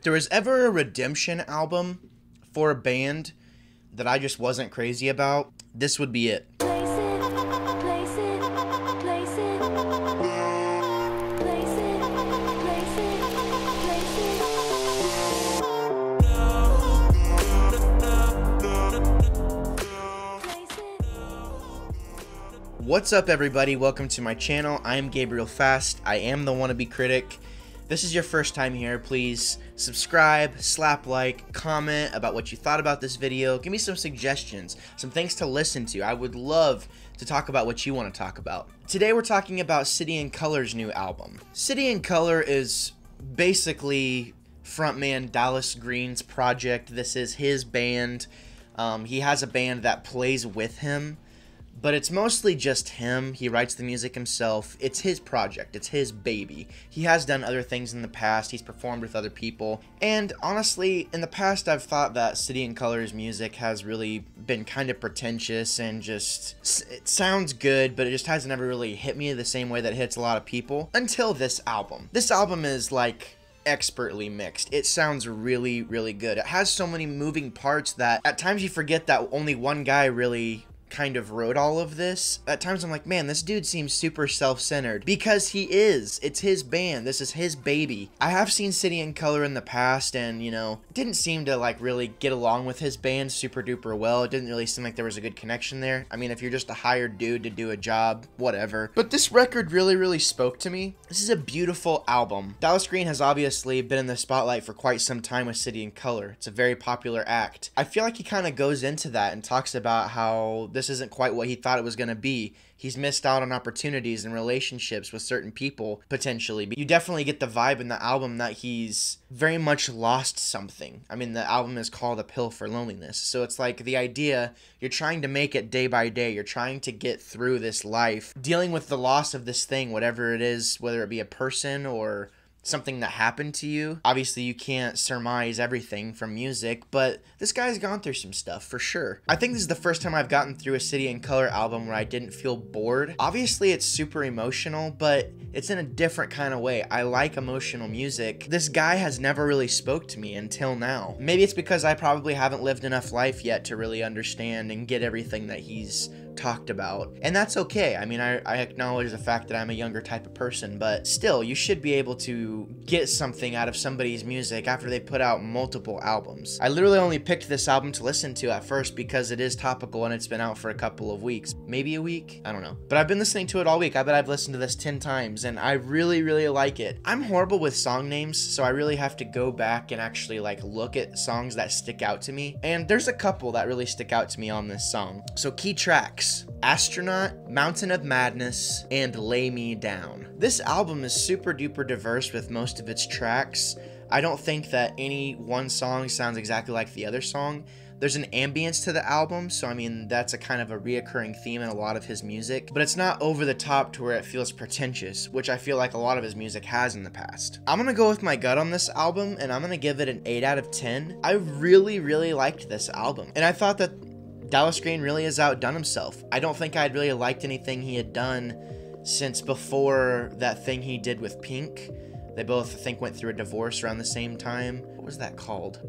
If there was ever a redemption album for a band that I just wasn't crazy about, this would be it. What's up, everybody? Welcome to my channel. I am Gabriel Fast. I am the wannabe critic. If this is your first time here, please subscribe, slap like, comment about what you thought about this video. Give me some suggestions, some things to listen to. I would love to talk about what you want to talk about. Today we're talking about City and Color's new album. City and Color is basically frontman Dallas Green's project. This is his band. He has a band that plays with him, but it's mostly just him. He writes the music himself. It's his project. It's his baby. He has done other things in the past. He's performed with other people. And honestly, in the past, I've thought that City and Color's music has really been kind of pretentious and just, it sounds good, but it just hasn't ever really hit me the same way that it hits a lot of people until this album. This album is like expertly mixed. It sounds really, really good. It has so many moving parts that at times you forget that only one guy really kind of wrote all of this. At times I'm like, man, this dude seems super self-centered, because he is. It's his band. This is his baby. I have seen City and Color in the past, and you know, didn't seem to like really get along with his band super duper well. It didn't really seem like there was a good connection there. I mean, if you're just a hired dude to do a job, whatever. But this record really spoke to me. This is a beautiful album. Dallas Green has obviously been in the spotlight for quite some time with City and Color. It's a very popular act. I feel like he kind of goes into that and talks about how this isn't quite what he thought it was going to be. He's missed out on opportunities and relationships with certain people, potentially. But you definitely get the vibe in the album that he's very much lost something. I mean, the album is called A Pill for Loneliness. So it's like the idea, you're trying to make it day by day. You're trying to get through this life, dealing with the loss of this thing, whatever it is, whether it be a person or something that happened to you. Obviously, you can't surmise everything from music, but this guy's gone through some stuff for sure. I think this is the first time I've gotten through a City and Color album where I didn't feel bored. Obviously, it's super emotional, but it's in a different kind of way. I like emotional music. This guy has never really spoke to me until now. Maybe it's because I probably haven't lived enough life yet to really understand and get everything that he's talked about, and that's okay. I mean, I acknowledge the fact that I'm a younger type of person, but still, you should be able to get something out of somebody's music after they put out multiple albums. I literally only picked this album to listen to at first because it is topical and it's been out for a couple of weeks, maybe a week, I don't know, but I've been listening to it all week. I bet I've listened to this 10 times and I really like it. I'm horrible with song names, so I really have to go back and actually like look at songs that stick out to me, and there's a couple that really stick out to me on this song. So key tracks: Astronaut, Mountain of Madness, and Lay Me Down. This album is super duper diverse with most of its tracks. I don't think that any one song sounds exactly like the other song. There's an ambience to the album, so I mean, that's a kind of a reoccurring theme in a lot of his music, but it's not over the top to where it feels pretentious, which I feel like a lot of his music has in the past. I'm gonna go with my gut on this album, and I'm gonna give it an 8 out of 10. I really liked this album, and I thought that Dallas Green really has outdone himself. I don't think I'd really liked anything he had done since before that thing he did with Pink. They both, I think, went through a divorce around the same time. What was that called?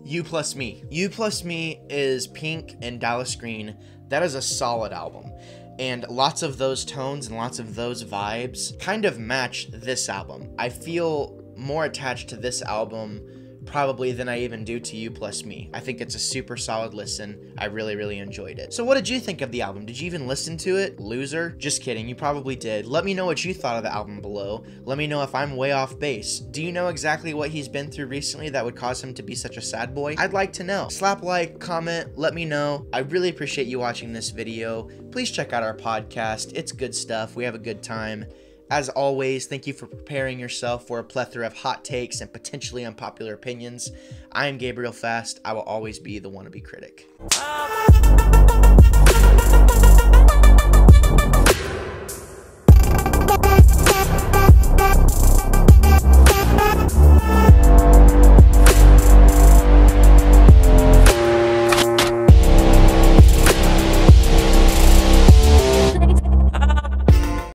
You Plus Me. You Plus Me is Pink and Dallas Green. That is a solid album. And lots of those tones and lots of those vibes kind of match this album. I feel more attached to this album probably than I even do to You Plus Me. I think it's a super solid listen. I really enjoyed it. So what did you think of the album? Did you even listen to it? Loser? Just kidding, you probably did. Let me know what you thought of the album below. Let me know if I'm way off base. Do you know exactly what he's been through recently that would cause him to be such a sad boy? I'd like to know. Slap like, comment, let me know. I really appreciate you watching this video. Please check out our podcast. It's good stuff. We have a good time. As always, thank you for preparing yourself for a plethora of hot takes and potentially unpopular opinions. I am Gabriel Fast. I will always be the wannabe critic.